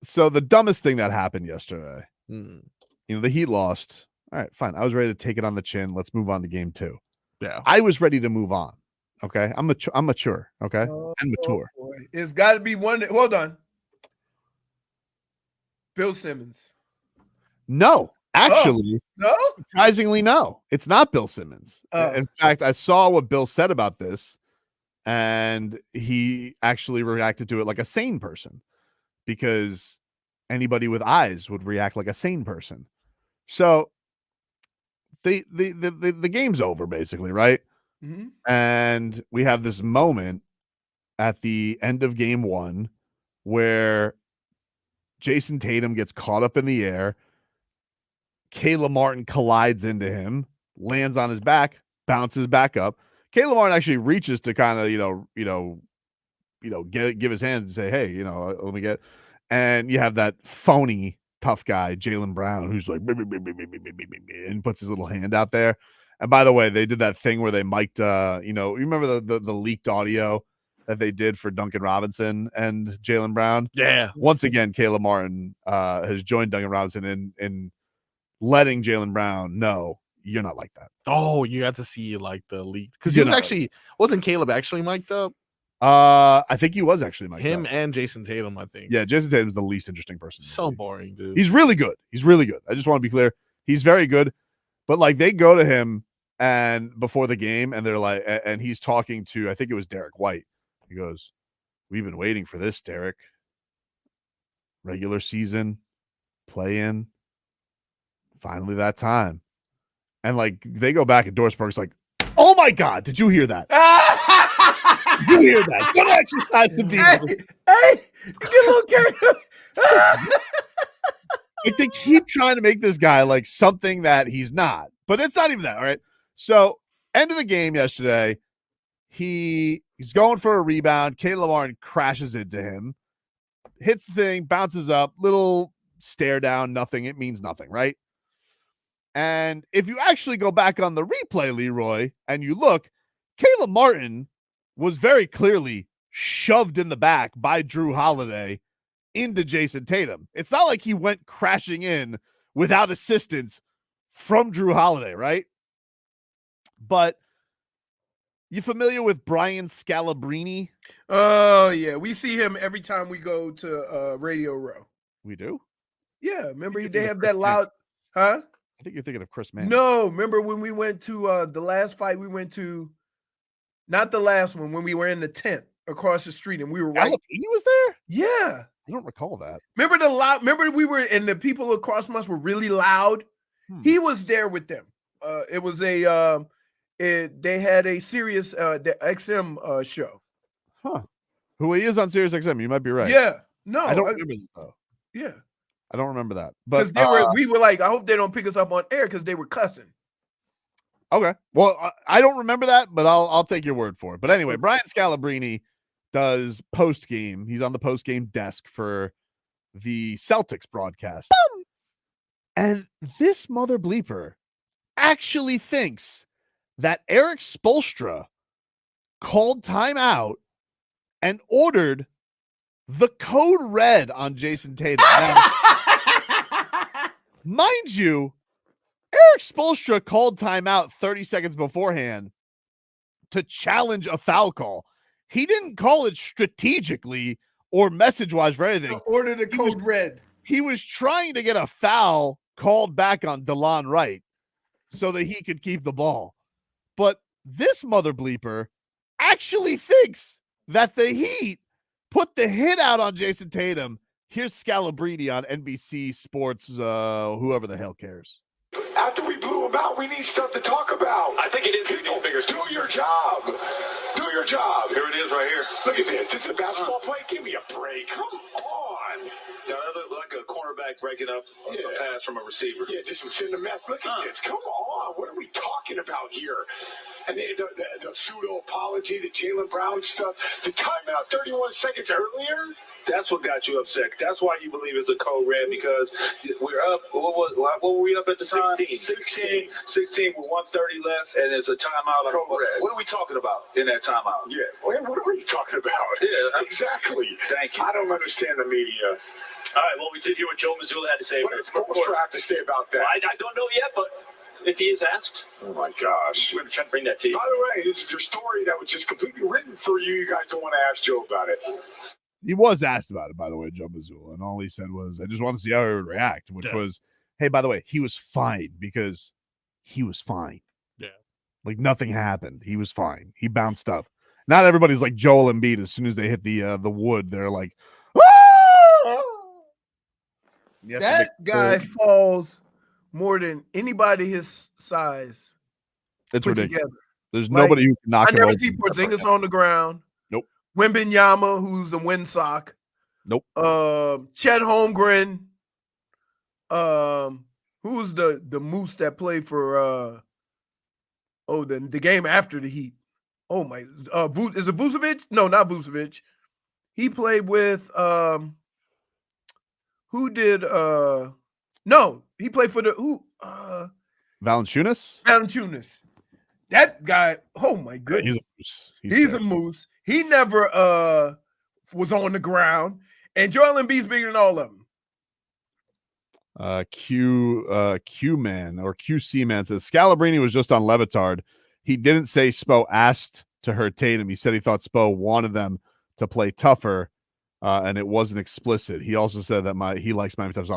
So the dumbest thing that happened yesterday, the Heat lost. All right, fine. I was ready to take it on the chin. Let's move on to game 2. Yeah. I was ready to move on. Okay. I'm mature. Okay. And mature. Boy. It's got to be one. Hold on. Bill Simmons. No, actually, no. Surprisingly, no. It's not Bill Simmons. In fact, I saw what Bill said about this, and he actually reacted to it like a sane person, because anybody with eyes would react like a sane person. So the game's over, basically, right? Mm-hmm. And we have this moment at the end of game 1 where Jayson Tatum gets caught up in the air. Caleb Martin collides into him, lands on his back, bounces back up. Caleb Martin actually reaches to kind of, give his hand and say, hey, let me get. And you have that phony tough guy, Jaylen Brown, who's like, and puts his little hand out there. And by the way, they did that thing where they mic'd, you remember the leaked audio that they did for Duncan Robinson and Jaylen Brown? Yeah. Once again, Caleb Martin has joined Duncan Robinson in letting Jaylen Brown know you're not like that. Oh, you got to see like the leak, because he was actually wasn't Caleb actually mic'd up? I think he was actually mic'd him up. and Jayson Tatum, I think. Yeah, Jayson Tatum's the least interesting person. So boring, dude. He's really good. He's really good. I just want to be clear. He's very good. But like they go to him and before the game, and they're like, and he's talking to, I think it was Derek White. He goes, we've been waiting for this, Derek. Regular season, play in. Finally that time. And like they go back and Dorsberg's like, oh my God, did you hear that? Did you hear that? Don't exercise some defense. Hey, you get a little carried away. Like they keep trying to make this guy like something that he's not, but it's not even that. All right. So end of the game yesterday, he's going for a rebound. Caleb Martin crashes into him, hits the thing, bounces up, little stare down, nothing. It means nothing, right? And if you actually go back on the replay, Leroy, and you look, Caleb Martin was very clearly shoved in the back by Drew Holiday into Jayson Tatum. It's not like he went crashing in without assistance from Drew Holiday, right? But you familiar with Brian Scalabrini? Oh, yeah. We see him every time we go to Radio Row. We do? Yeah. Remember they have that loud, huh? I think you're thinking of Chris Mann. No, remember when we went to the last fight we went to, not the last one, when we were in the tent across the street and we were right. Scalabrini was there? Yeah. I don't recall that. Remember we were, and the people across from us were really loud. He was there with them. It was they had a Sirius the XM show. Huh. Who he is on Sirius XM, you might be right. Yeah. No. I don't remember that though. Yeah. I don't remember that. But we were like, I hope they don't pick us up on air because they were cussing. Okay. Well, I don't remember that, but I'll take your word for it. But anyway, Brian Scalabrini does post game. He's on the post game desk for the Celtics broadcast. Boom! And this mother bleeper actually thinks that Eric Spoelstra called timeout and ordered the code red on Jayson Tatum. Now, mind you, Eric Spoelstra called timeout 30 seconds beforehand to challenge a foul call. He didn't call it strategically or message-wise for anything. Order the code red. He was trying to get a foul called back on DeLon Wright so that he could keep the ball. But this mother bleeper actually thinks that the Heat put the hit out on Jayson Tatum. Here's Scalabrini on NBC Sports, whoever the hell cares. After we blew him out, we need stuff to talk about. I think it is getting bigger. Do your job. Do your job. Here it is right here. Look at this. This is a basketball play. Give me a break. Come on. That looked like a cornerback quarterback breaking up a pass from a receiver. Yeah, just sitting a mess. Look at this. Come on. What are we talking about here? And the pseudo apology, the Jaylen Brown stuff, the timeout 31 seconds earlier. That's what got you upset. That's why you believe it's a code red, because we're up. What were we up at the time? 16 with 1:30 left, and it's a timeout. What are we talking about in that timeout? Yeah. What are you talking about? Yeah, exactly. Thank you. I don't understand the media. All right, well, we did hear what Joe Mazzulla had to say. What does Spoelstra have to say about that? Well, I don't know yet, but if he is asked, oh my gosh, we're going to try to bring that to you. By the way, this is your story that was just completely written for you. You guys don't want to ask Joe about it. He was asked about it, by the way, Joe Mazzulla, and all he said was, I just want to see how he would react, which was, hey, by the way, he was fine because he was fine. Yeah. Like nothing happened. He was fine. He bounced up. Not everybody's like Joel Embiid. As soon as they hit the wood, they're like, ah! That guy falls more than anybody his size. It's put ridiculous. Together. There's nobody who can knock him I never over. see Porzingis on the ground. Nope. Wembanyama, who's a windsock. Nope. Chet Holmgren. Who's the moose that played for the game after the Heat? Oh my, is it Vucevic? No, not Vucevic. He played with who did no, he played for the Valanciunas? Valanciunas. That guy, oh my goodness. He's a moose. He never was on the ground. And Joel Embiid's bigger than all of them. Q man or QC man says Scalabrini was just on Lebatard. He didn't say Spo asked to hurt Tatum. He said he thought Spo wanted them to play tougher, and it wasn't explicit. He also said that he likes Miami Tough.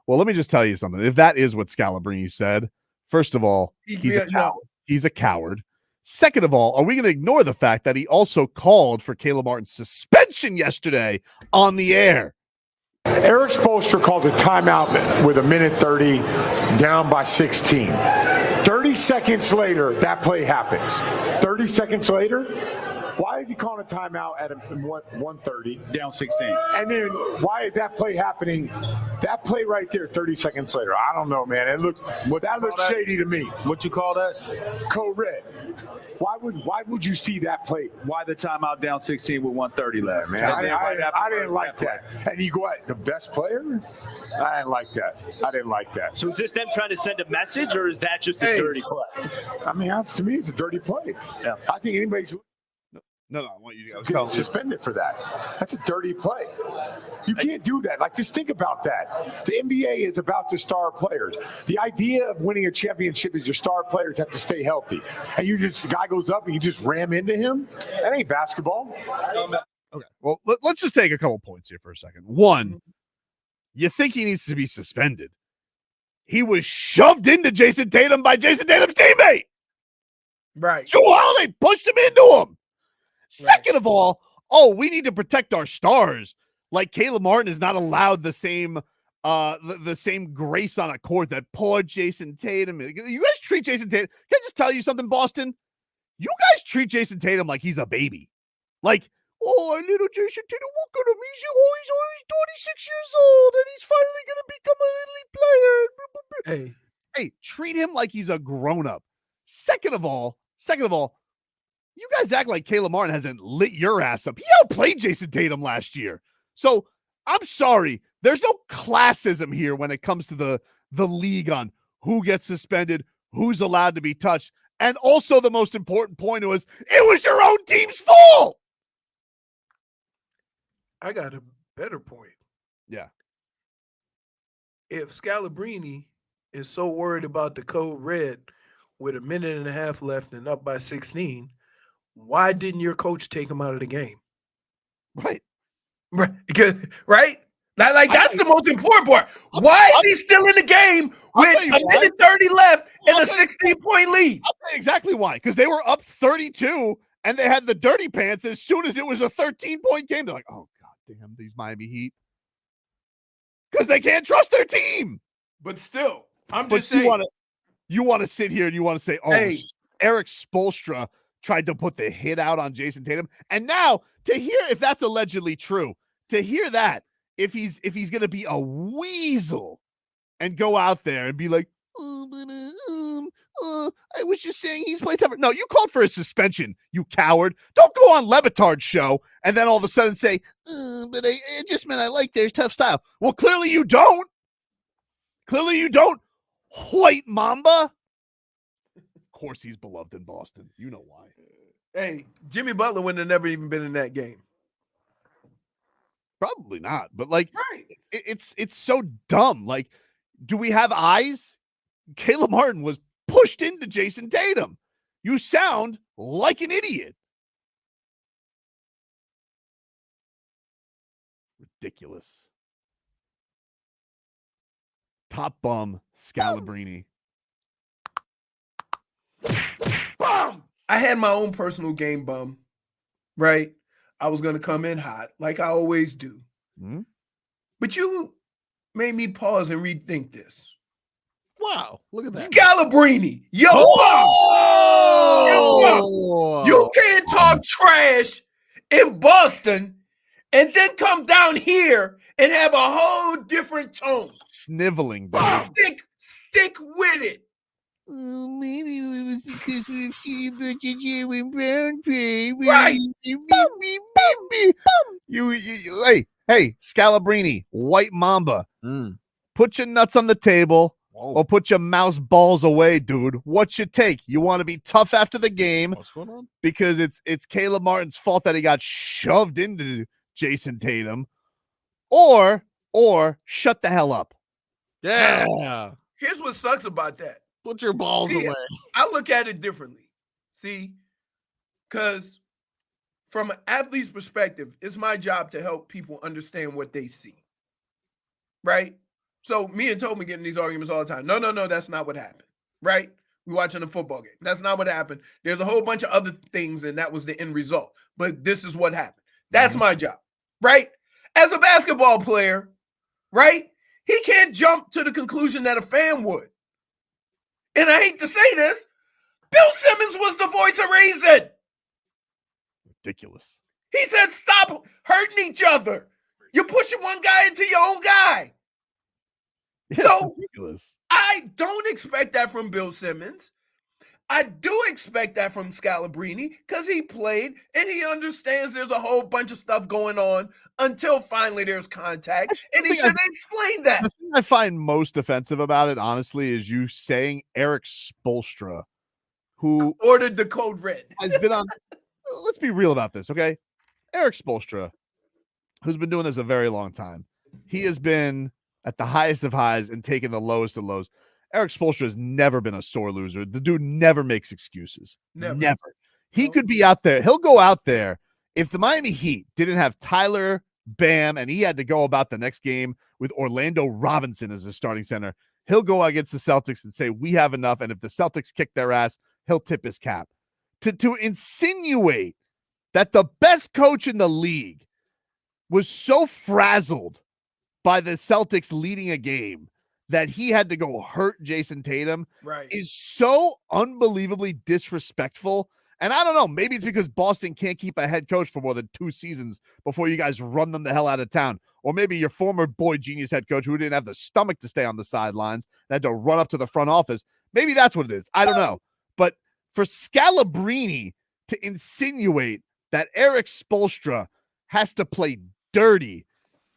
Well, let me just tell you something. If that is what Scalabrini said, first of all, he's a coward. He's a coward. Second of all, are we going to ignore the fact that he also called for Caleb Martin's suspension yesterday on the air? Eric Spoelstra called a timeout with 1:30, down by 16. 30 seconds later, that play happens. 30 seconds later, why is he calling a timeout at 1:30? Down 16. And then why is that play happening? That play right there, 30 seconds later. I don't know, man. That looks shady to me. What you call that? Code red. Why would you see that play? Why the timeout down 16 with 1:30 left? Man, I didn't like that. And you go at the best player? I didn't like that. I didn't like that. So is this them trying to send a message, or is that just a dirty play? I mean, to me, it's a dirty play. Yeah. I think anybody's No, I want you to go. Suspended for that. That's a dirty play. You can't do that. Like, just think about that. The NBA is about the star players. The idea of winning a championship is your star players have to stay healthy. And the guy goes up and you just ram into him. That ain't basketball. Okay. Well, let's just take a couple points here for a second. One, you think he needs to be suspended. He was shoved into Jayson Tatum by Jayson Tatum's teammate. Right. So how they pushed him into him. Second of all, we need to protect our stars. Like Caleb Martin is not allowed the same grace on a court that poor Jayson Tatum. You guys treat Jayson Tatum. Can I just tell you something, Boston? You guys treat Jayson Tatum like he's a baby. Like, oh, little Jayson Tatum, look at him. He's 26 years old, and he's finally going to become an elite player. Hey, treat him like he's a grown-up. Second of all, you guys act like Caleb Martin hasn't lit your ass up. He outplayed Jayson Tatum last year. So I'm sorry. There's no classism here when it comes to the league on who gets suspended, who's allowed to be touched. And also the most important point was it was your own team's fault. I got a better point. Yeah. If Scalabrini is so worried about the code red with 1.5 minutes left and up by 16, why didn't your coach take him out of the game? Right. Because, right? That's the most important part. Why is he still in the game with 1:30 left and a 16-point lead? I'll tell you exactly why. Because they were up 32 and they had the dirty pants as soon as it was a 13-point game. They're like, oh, God damn, these Miami Heat. Because they can't trust their team. But still, I'm just saying. You want to sit here and you want to say, Eric Spoelstra tried to put the hit out on Jayson Tatum. And now, to hear if that's allegedly true, to hear that if he's gonna be a weasel and go out there and be like, I was just saying he's playing tougher. No, you called for a suspension, you coward. Don't go on Lebatard's show and then all of a sudden say, but it just meant I like their tough style. Well, clearly you don't. Clearly you don't, White Mamba. Of course he's beloved in Boston. You know why. Hey, Jimmy Butler wouldn't have never even been in that game. Probably not, but like, Right. it's so dumb. Like, do we have eyes? Caleb Martin was pushed into Jayson Tatum. You sound like an idiot. Ridiculous. Top bum, Scalabrini. Bum! I had my own personal game bum, right? I was going to come in hot, like I always do. Hmm? But you made me pause and rethink this. Wow, look at that. Scalabrini, yo, Oh, you can't talk trash in Boston and then come down here and have a whole different tone. Sniveling, dude. Stick with it. Maybe it was because we've seen about the Jaylen Brown play. Right. Hey, Scalabrini, White Mamba, Mm. put your nuts on the table Whoa. or put your mouse balls away, dude. What's your take? You want to be tough after the game What's going on? because it's Caleb Martin's fault that he got shoved into Jayson Tatum, or shut the hell up. Yeah. Here's what sucks about that. Put your balls See, away. I look at it differently. See, because from an athlete's perspective, it's my job to help people understand what they see. Right? So me and Tobin get in these arguments all the time. No, that's not what happened. Right? We're watching a football game. That's not what happened. There's a whole bunch of other things, and that was the end result. But this is what happened. That's my job. Right? As a basketball player, right? He can't jump to the conclusion that a fan would. And I hate to say this, Bill Simmons was the voice of reason. Ridiculous. He said, stop hurting each other. You're pushing one guy into your own guy. Yeah, So- ridiculous. I don't expect that from Bill Simmons. I do expect that from Scalabrini because he played and he understands there's a whole bunch of stuff going on until finally there's contact. And he should have explained that. The thing I find most offensive about it, honestly, is you saying Eric Spoelstra, who Ordered the code red. has been on. Let's be real about this, okay? Eric Spoelstra, who's been doing this a very long time, he has been at the highest of highs and taken the lowest of lows. Eric Spoelstra has never been a sore loser. The dude never makes excuses. Never. He Nope. could be out there. He'll go out there. If the Miami Heat didn't have Tyler Bam and he had to go about the next game with Orlando Robinson as his starting center, he'll go against the Celtics and say, we have enough. And if the Celtics kick their ass, he'll tip his cap. To insinuate that the best coach in the league was so frazzled by the Celtics leading a game that he had to go hurt Jayson Tatum Right. is so unbelievably disrespectful. And I don't know, maybe it's because Boston can't keep a head coach for more than 2 seasons before you guys run them the hell out of town. Or maybe your former boy genius head coach who didn't have the stomach to stay on the sidelines and had to run up to the front office. Maybe that's what it is. I don't know. But for Scalabrini to insinuate that Eric Spoelstra has to play dirty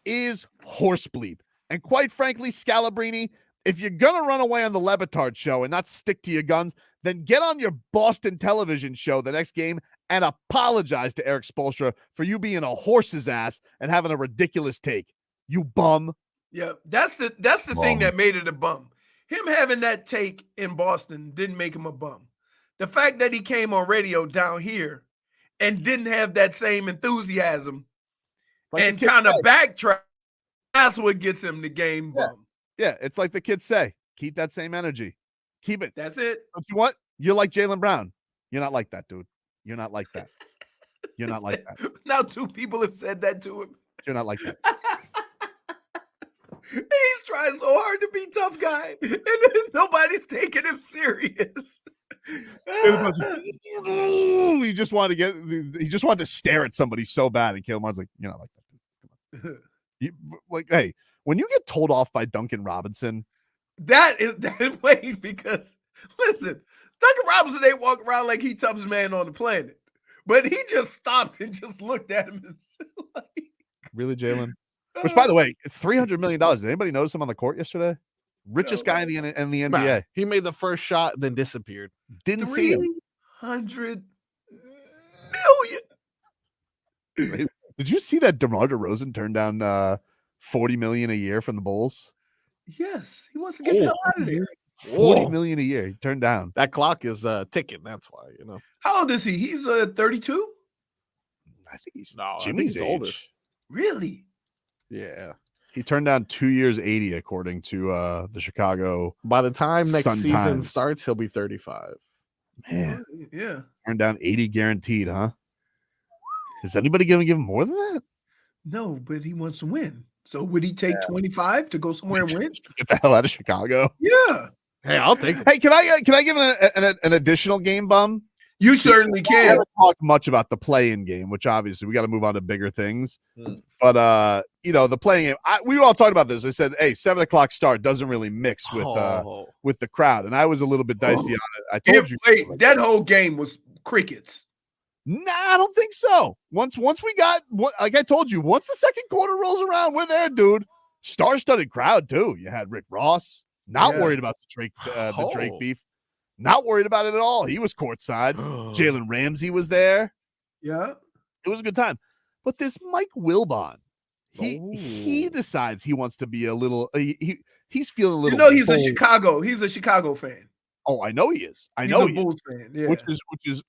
is horse bleep. And quite frankly, Scalabrini, if you're going to run away on the Lebatard show and not stick to your guns, then get on your Boston television show the next game and apologize to Eric Spoelstra for you being a horse's ass and having a ridiculous take. You bum. Yeah, that's the thing that made it a bum. Him having that take in Boston didn't make him a bum. The fact that he came on radio down here and didn't have that same enthusiasm Like and the kids kind of say. backtrack, that's what gets him the game bum. Yeah, it's like the kids say. Keep that same energy. Keep it. That's it. But you know what? You're like Jaylen Brown. You're not like that, dude. You're not like that. You're not like that. Now 2 people have said that to him. You're not like that. He's trying so hard to be tough guy, and then nobody's taking him serious. He just wanted to stare at somebody so bad, and Caleb Martin's like, you're not like that, dude. Come on. Hey, when you get told off by Duncan Robinson, That is wait, because listen, Duncan Robinson ain't walk around like he toughest man on the planet. But he just stopped and just looked at him and said, like, really, Jaylen? Which, by the way, $300 million. Did anybody notice him on the court yesterday? Richest guy in the NBA. Nah, he made the first shot, then disappeared. Didn't see him. 300 million. Did you see that DeMar DeRozan turned down $40 million a year from the Bulls? Yes, he wants to get the hell out of there. $40 million a year. He turned down. That clock is ticking. That's why, How old is he? He's 32. I think he's No, Jimmy's age. older. Really? Yeah. He turned down 2 years, 80, according to the Chicago. By the time next Sun season Times. starts, he'll be 35. Man, Yeah. turned down 80 guaranteed, huh? Is anybody going to give him more than that? No, but he wants to win. So would he take 25 to go somewhere and win? Just to get the hell out of Chicago. Yeah. Hey, I'll take it. Hey, can I give an additional game bum? You certainly I can. haven't talked much about the play-in game, which obviously we got to move on to bigger things. But the playing game, we all talked about this. I said, hey, 7:00 start doesn't really mix with the crowd, and I was a little bit dicey on it. I told you, Wait, that whole game was crickets. Nah, I don't think so. Once we got like I told you, once the second quarter rolls around, we're there, dude. Star-studded crowd too. You had Rick Ross, not worried about the Drake beef. Not worried about it at all. He was courtside. Jalen Ramsey was there. Yeah. It was a good time. But this Mike Wilbon, he decides he wants to be a little he's feeling a little He's a Chicago fan. Oh, I know he is. I He's know a he Bulls is. fan. Yeah.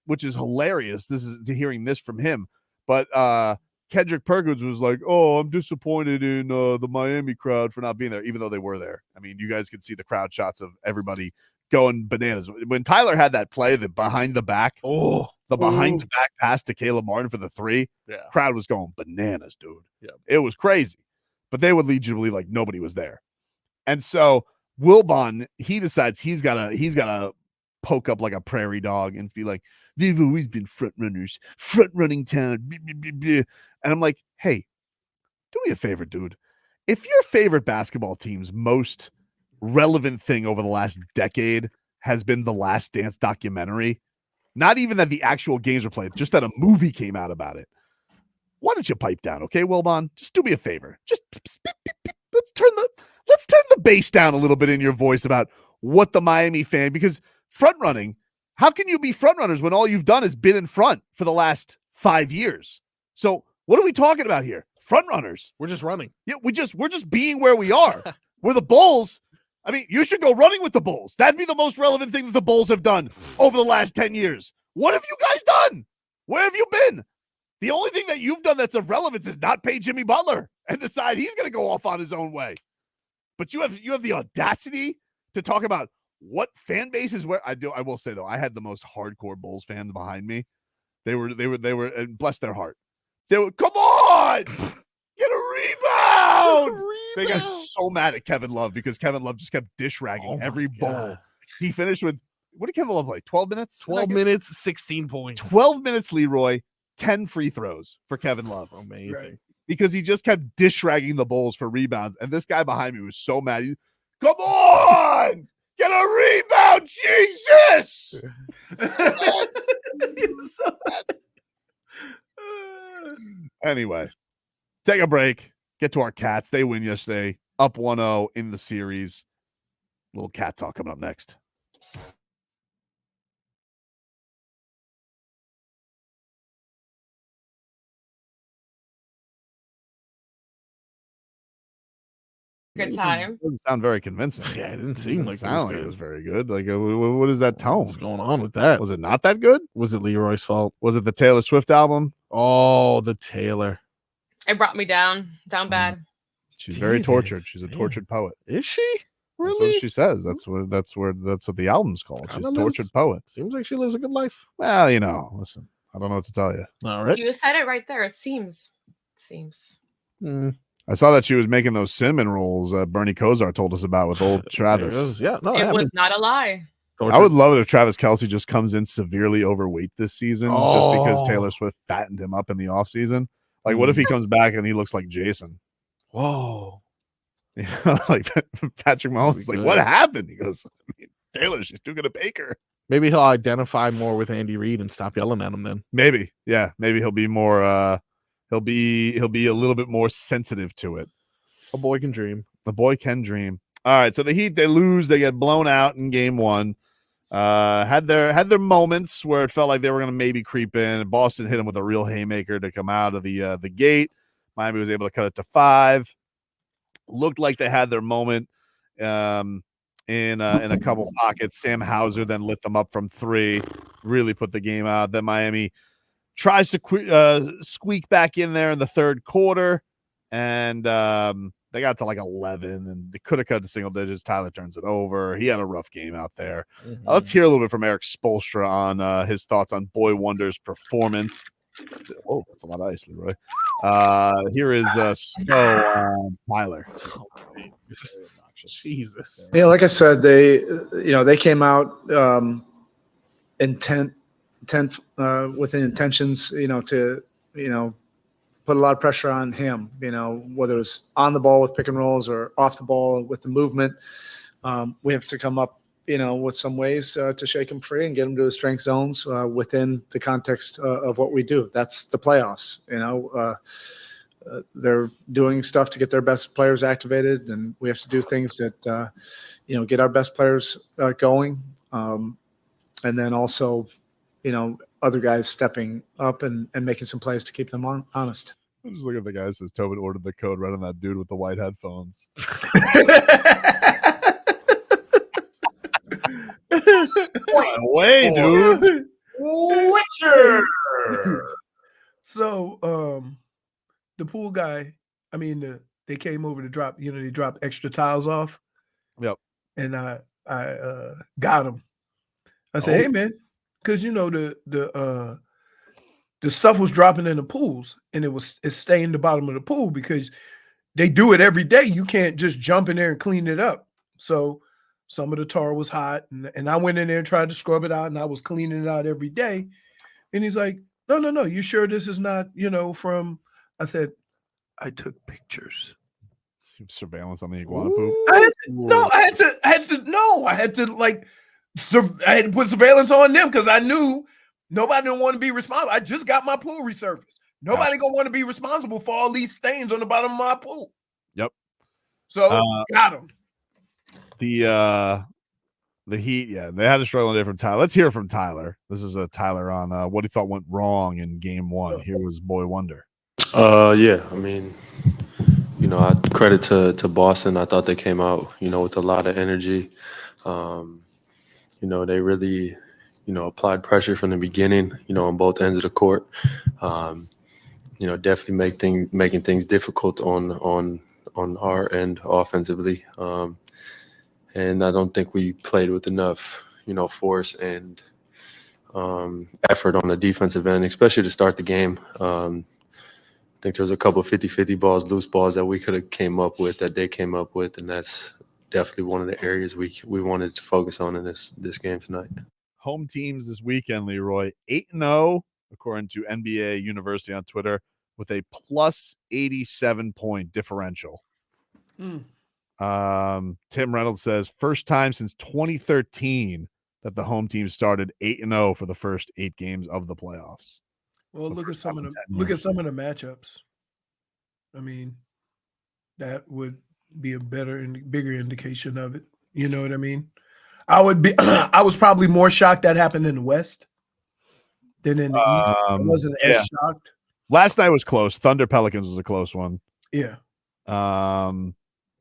Which is hilarious. This is hearing this from him. But Kendrick Perkins was like, "Oh, I'm disappointed in the Miami crowd for not being there," even though they were there. I mean, you guys could see the crowd shots of everybody going bananas. When Tyler had that play, the behind the back pass to Caleb Martin for the 3, crowd was going bananas, dude. Yeah, it was crazy. But they would lead you to believe like nobody was there. And so Wilbon, he decides he's gotta poke up like a prairie dog and be like, they've always been front running town. And I'm like, hey, do me a favor, dude. If your favorite basketball team's most relevant thing over the last decade has been the Last Dance documentary, not even that the actual games were played, just that a movie came out about it, why don't you pipe down, okay, Wilbon? Just do me a favor. Just let's turn the bass down a little bit in your voice about what the Miami fan, because front running, how can you be front runners when all you've done is been in front for the last 5 years? So what are we talking about here? Front runners. We're just running. Yeah, we're just being where we are. We're the Bulls. I mean, you should go running with the Bulls. That'd be the most relevant thing that the Bulls have done over the last 10 years. What have you guys done? Where have you been? The only thing that you've done that's of relevance is not pay Jimmy Butler and decide he's going to go off on his own way. But you have the audacity to talk about what fan bases where I will say though, I had the most hardcore Bulls fans behind me. They were and bless their heart. They were, come on, get a rebound. They got so mad at Kevin Love because Kevin Love just kept dish ragging every ball. He finished with, what did Kevin Love play? 12 minutes? 12 minutes, 16 points. 12 minutes, Leroy, 10 free throws for Kevin Love. Amazing. Right. Because he just kept dish ragging the Bulls for rebounds. And this guy behind me was so mad. Come on, get a rebound, Jesus. Anyway, take a break. Get to our Cats. They win yesterday. Up 1-0 in the series. Little cat talk coming up next. Good time. Doesn't sound very convincing. Yeah, it didn't seem like it was very good. Like, what is that tone? What's going on with that? Was it not that good? Was it Leroy's fault? Was it the Taylor Swift album? Oh, the Taylor. It brought me down bad. She's very tortured. She's a tortured poet. Is she? Really? That's what she says. That's what the album's called. She's a tortured poet. Seems like she lives a good life. Well, listen, I don't know what to tell you. All right. You said it right there. It seems. I saw that she was making those cinnamon rolls Bernie Kosar told us about with old Travis. Yeah, no, it was not a lie. I would love it if Travis Kelce just comes in severely overweight this season just because Taylor Swift fattened him up in the offseason. Like, what if he comes back and he looks like Jayson? whoa. Like Patrick Mahomes, he's like, what happened? He goes, Taylor, she's too good a baker. Maybe he'll identify more with Andy Reid and stop yelling at him then. Maybe. Yeah. Maybe he'll be more he'll be a little bit more sensitive to it. A boy can dream. The boy can dream. All right. So the Heat, they lose, they get blown out in game one. Had their moments where it felt like they were gonna maybe creep in. Boston hit them with a real haymaker to come out of the gate. Miami was able to cut it to 5. Looked like they had their moment in a couple pockets. Sam Hauser then lit them up from 3, really put the game out. Then Miami tries to squeak back in there in the third quarter, and they got to like 11, and they could have cut to single digits. Tyler turns it over. He had a rough game out there. Let's hear a little bit from Eric Spoelstra on his thoughts on Boy Wonder's performance. Oh, that's a lot of ice, Leroy. Here is Spo on Tyler. Jesus. Yeah, like I said, they came out intent with intentions, to put a lot of pressure on him. Whether it's on the ball with pick and rolls or off the ball with the movement, we have to come up, with some ways to shake him free and get him to his strength zones within the context of what we do. That's the playoffs. They're doing stuff to get their best players activated, and we have to do things that, get our best players going. And then also, other guys stepping up and making some plays to keep them honest. I'm just looking at the guy that says Tobin ordered the code right on that dude with the white headphones. Way, dude. Witcher. So, the pool guy, they came over to drop, they dropped extra tiles off. Yep. And I got him. I said, hey man, because the stuff was dropping in the pools, and it stained the bottom of the pool because they do it every day. You can't just jump in there and clean it up. So some of the tar was hot, and I went in there and tried to scrub it out, and I was cleaning it out every day. And he's like, no, you sure this is not, from? I said, I took pictures. Surveillance on the iguana poop. I had to put surveillance on them because I knew nobody didn't want to be responsible. I just got my pool resurfaced. Nobody gonna want to be responsible for all these stains on the bottom of my pool. Yep. So got them. The Heat, they had a struggle today from Tyler. Let's hear from Tyler. This is Tyler on what he thought went wrong in game one. Here was Boy Wonder. Yeah, I credit to Boston. I thought they came out, with a lot of energy. They really, applied pressure from the beginning, on both ends of the court. Definitely making things difficult on our end offensively. And I don't think we played with enough, force and effort on the defensive end, especially to start the game. I think there's a couple of 50-50 balls, loose balls that we could have came up with, that they came up with, and that's definitely one of the areas we wanted to focus on in this game tonight. Home teams this weekend, Leroy, 8-0, according to NBA University on Twitter, with a plus 87-point differential. Tim Reynolds says, first time since 2013 that the home team started 8-0 for the first 8 games of the playoffs. Well, look at some of the matchups. That would be a better and bigger indication of it. You know what I mean? I was probably more shocked that happened in the West than in the East. I wasn't as shocked. Last night was close. Thunder Pelicans was a close one. Yeah.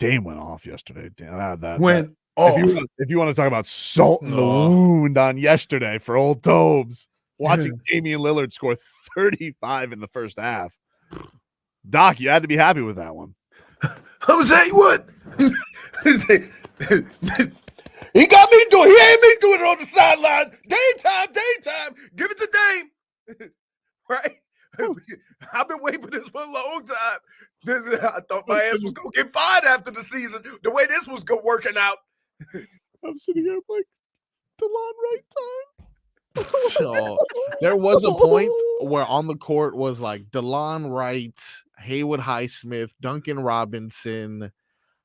Dame went off yesterday. Damn, went off. If you want to talk about salt in the wound on yesterday for old Tobes, watching Damian Lillard score 35 in the first half. Doc, you had to be happy with that one. I was saying what? He got me doing. He ain't me doing it on the sideline. Dame time. Give it to Dame. Right? I've been waiting for this for a long time. I thought my ass was gonna get fired after the season. The way this was working out. I'm sitting here like, DeLon right time. So there was a point where on the court was like DeLon Wright, Haywood Highsmith, Duncan Robinson,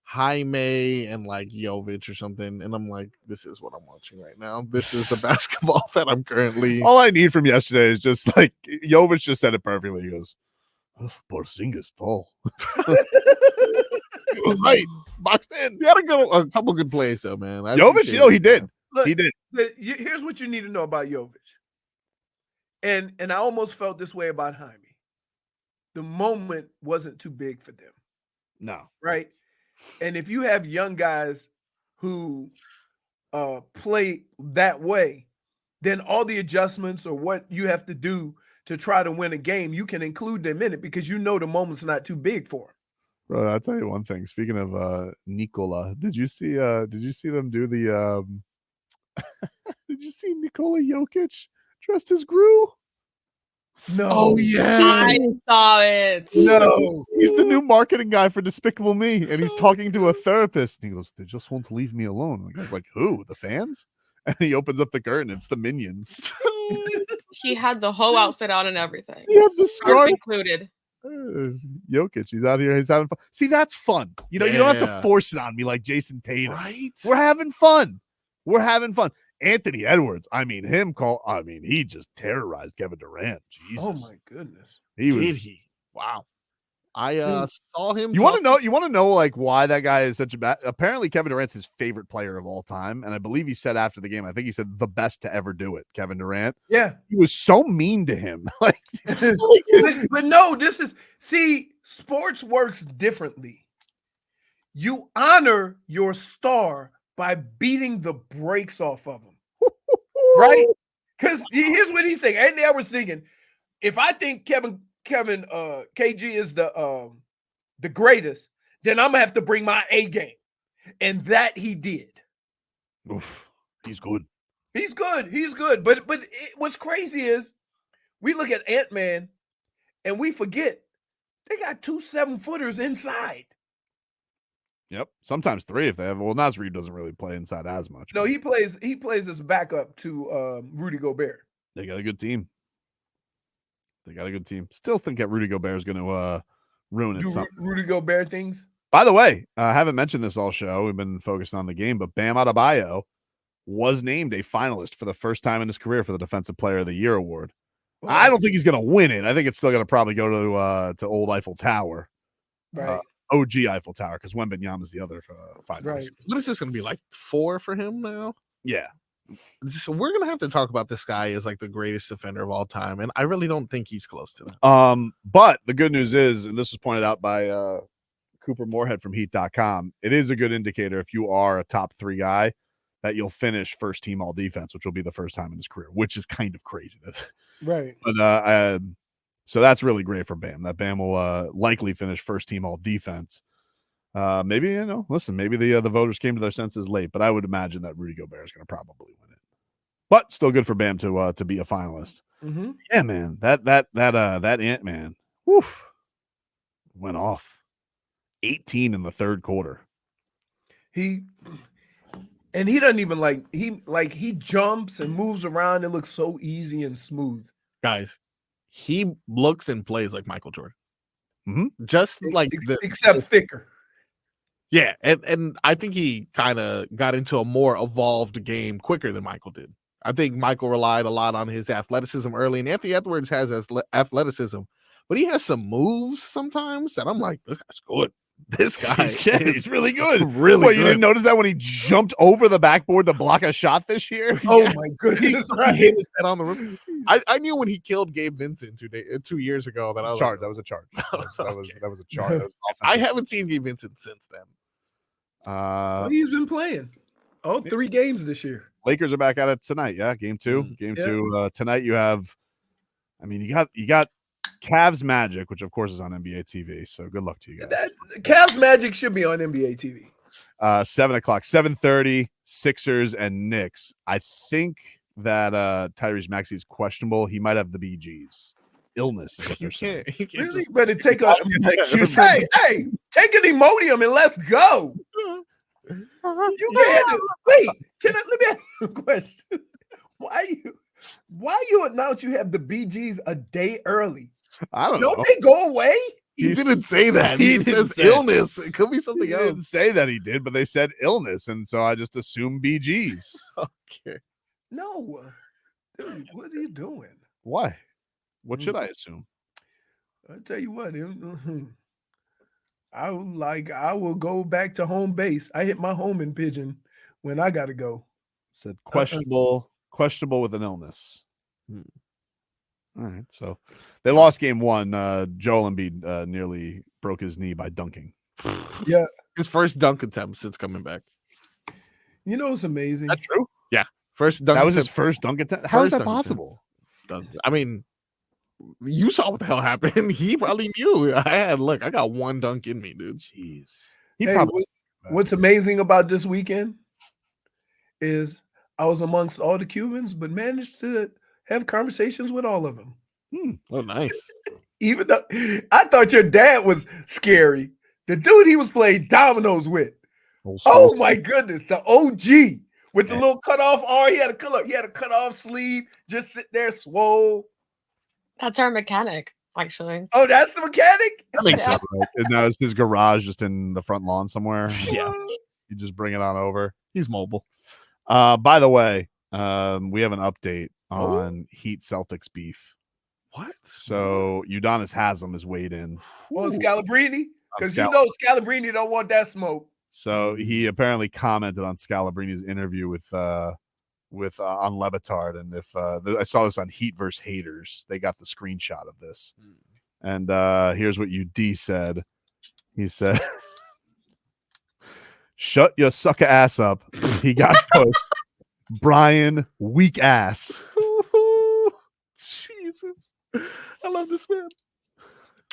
Jaime, and like Jovic or something. And I'm like, this is what I'm watching right now. This is the basketball that I'm currently. All I need from yesterday is just like Jovic just said it perfectly. He goes, oh, Porzingis tall. Right. Boxed in. You had a couple good plays though, man. Jovic, he did. Look, He did. Here's what you need to know about Jovic. And I almost felt this way about Jaime. The moment wasn't too big for them. No. Right? And if you have young guys who play that way, then all the adjustments or what you have to do to try to win a game, you can include them in it because you know the moment's not too big for them. Bro, I'll tell you one thing. Speaking of Nikola, did you see them do the did you see Nikola Jokic dressed as Gru? No. Oh yeah. I saw it. No. He's the new marketing guy for Despicable Me, and he's talking to a therapist. And he goes, "They just won't leave me alone." And the guy's like, "Who? The fans?" And he opens up the curtain. It's the Minions. He had the whole outfit on and everything. He had the Scarf scarf. included. Jokic, he's out here. He's having fun. See, that's fun. You don't have to Yeah. force it on me like Jason Tatum. Right. We're having fun. Anthony Edwards, he just terrorized Kevin Durant. Jesus. Oh my goodness. He Did was. he? Wow. I saw him. You want to know like why that guy is such a bad. Apparently, Kevin Durant's his favorite player of all time, and I believe he said after the game, I think he said the best to ever do it. Kevin Durant. Yeah. He was so mean to him. Like, but no, sports works differently. You honor your star by beating the brakes off of him. Right? Because here's what he's thinking. Anthony Edwards thinking, if I think KG is the greatest, then I'm gonna have to bring my A game. And that he did. oof, he's good. He's good. But what's crazy is we look at Ant-Man and we forget they got 2 7-footers inside. Yep. Sometimes 3 if they have. Well, Naz Reid doesn't really play inside as much. No, but he plays as backup to Rudy Gobert. they got a good team. Still think that Rudy Gobert is going to ruin it. Do Rudy Gobert things? By the way, I haven't mentioned this all show. We've been focused on the game, but Bam Adebayo was named a finalist for the first time in his career for the Defensive Player of the Year award. Wow. I don't think he's going to win it. I think it's still going to probably go to old Eiffel Tower, Right. OG Eiffel Tower, because Wembanyama is the other finalist. Right. What is this going to be like 4 for him now? Yeah. So we're going to have to talk about this guy as like the greatest defender of all time, and I really don't think he's close to that. But the good news is, and this was pointed out by Cooper Moorhead from Heat.com, it is a good indicator if you are a top 3 guy that you'll finish first team all defense, which will be the first time in his career, which is kind of crazy. Right. But so that's really great for Bam. That Bam will likely finish first team all defense. Maybe, maybe the voters came to their senses late, but I would imagine that Rudy Gobert is going to probably win it. But still good for Bam to be a finalist. Mm-hmm. Yeah, man. That Ant-Man, went off. 18 in the third quarter. He doesn't even he jumps and moves around. It looks so easy and smooth. Guys, he looks and plays like Michael Jordan. Mm-hmm. Just like except thicker. Yeah, and I think he kind of got into a more evolved game quicker than Michael did. I think Michael relied a lot on his athleticism early, and Anthony Edwards has athleticism, but he has some moves sometimes that I'm like, this guy's good. This guy He's really good. Really What, good. you didn't notice that when he jumped over the backboard to block a shot this year? Oh my goodness! He hit his head on the rim. I knew when he killed Gabe Vincent 2 years ago that I was Charge. like, That was a charge. That was a charge. That was I offensive. haven't seen Gabe Vincent since then. He's been playing 3 games this year. Lakers are back at it tonight. Yeah, game 2. Game Yeah. 2 tonight. You have, you got Cavs Magic, which of course is on NBA TV. So good luck to you guys. Cavs Magic should be on NBA TV. 7:00, 7:30. Sixers and Knicks. I think that Tyrese Maxey is questionable. He might have the BGs. Illness is what they're saying. You can't Really? just- Better take a hey, take an Imodium and let's go. You can wait. Let me ask you a question. Why you announce you have the BGs a day early? I don't Don't know. they go away? He didn't say that. he He didn't says say it. illness. It could be something He didn't else. say that he did, but they said illness, and so I just assumed BGs. Okay. No. Dude, what are you doing? Why? What should I assume? I'll tell you what. I will go back to home base. I hit my home in Pigeon when I gotta go. Said questionable with an illness. Hmm. All right, so they lost game one. Joel Embiid nearly broke his knee by dunking. Yeah. His first dunk attempt since coming back. You know it's amazing. That's true. Yeah. First dunk That was his attempt. first dunk attempt. How is First that dunk possible? I mean, you saw what the hell happened. He probably knew. I got one dunk in me, dude. Jeez. What's amazing about this weekend is I was amongst all the Cubans, but managed to have conversations with all of them. Oh, nice. Even though I thought your dad was scary. The dude he was playing dominoes with. Oh my goodness, the OG with the little cut off arm. He had a cut off sleeve, just sit there swole. That's our mechanic, actually. Oh, that's the mechanic? That makes sense. No, it's his garage just in the front lawn somewhere. Yeah. You just bring it on over. He's mobile. By the way, we have an update on Heat Celtics beef. What? So Udonis Haslem is weighed in. Well, Scalabrini? Because you Scal- know Scalabrini don't want that smoke. So he apparently commented on Scalabrini's interview with on Lebatard, and if I saw this on Heat vs. Haters, they got the screenshot of this, and here's what UD said. He said, "Shut your sucker ass up." He got pushed. Brian, weak ass. Jesus, I love this man.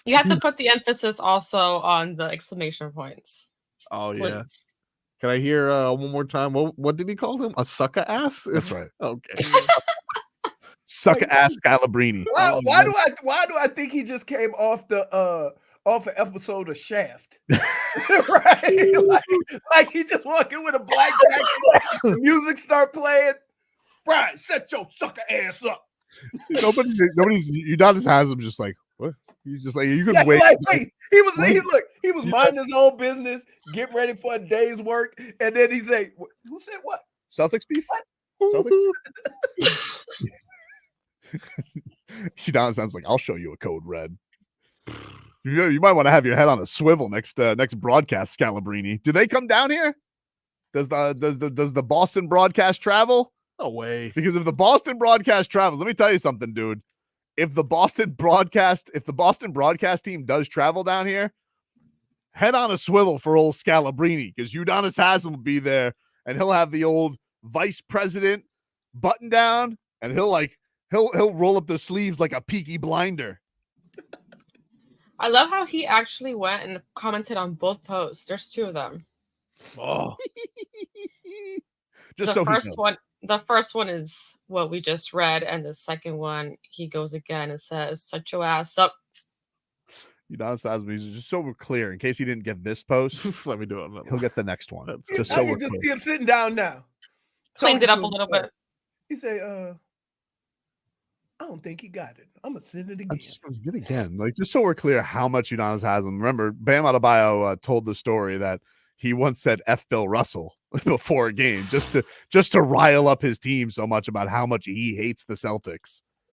You have to put the emphasis also on the exclamation points. Oh yeah. Please. Can I hear one more time? What did he call him? A sucker ass? That's right. Okay. Sucker ass Scalabrini. Why do I think he just came off an episode of Shaft? Right? Like he just walked in with a black jacket, the music start playing. Brian, shut your sucker ass up. Nobody's Udonis Haslem just like, what? He's just like, you can Yeah, wait. like, he was minding his own business, getting ready for a day's work, and then he said, "Who said what? Celtics beef? Celtics?" Udonis Haslem's like, I'll show you a code red. You might want to have your head on a swivel next broadcast, Scalabrini. Do they come down here? Does the Boston broadcast travel? No way. Because if the Boston broadcast travels, let me tell you something, dude. If the Boston broadcast team does travel down here, head on a swivel for old Scalabrini, because Udonis Haslem will be there, and he'll have the old vice president button down, and he'll roll up the sleeves like a Peaky Blinder. I love how he actually went and commented on both posts. There's two of them. Oh. Just so The first one is what we just read, and the second one, he goes again and says, "Shut your ass up." Udonis Haslem is just so we're clear. In case he didn't get this post, let me do it. He'll get the next one. Just I so can we're just clear. see him sitting down now. Cleaned it up a Talking to little himself. bit. He say, I don't think he got it. I'm gonna send it again. I'm just gonna get it again. Like, just so we're clear how much Udonis Haslem. Remember, Bam Adebayo told the story that he once said F Bill Russell before a game just to rile up his team so much about how much he hates the Celtics.